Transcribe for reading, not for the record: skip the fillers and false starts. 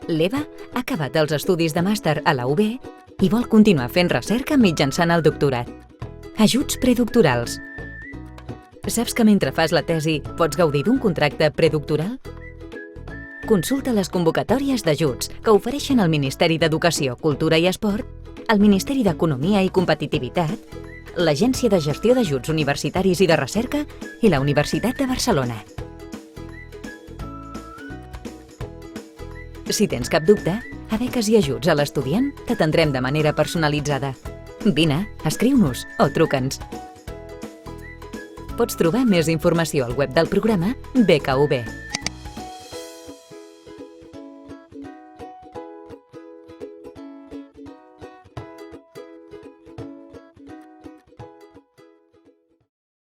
L'Eva ha acabat els estudis de màster a la UB i vol continuar fent recerca mitjançant el doctorat. Ajuts predoctorals. Saps que mentre fas la tesi pots gaudir d'un contracte predoctoral? Consulta les convocatòries d'ajuts que ofereixen el Ministeri d'Educació, Cultura i Esport, el Ministeri d'Economia i Competitivitat, l'Agència de Gestió d'Ajuts Universitaris i de Recerca i la Universitat de Barcelona. Si tens cap dubte, a Beques i Ajuts a l'Estudiant t'atendrem de manera personalitzada. Vine, escriu-nos o truca'ns. Pots trobar més informació al web del programa BKUB.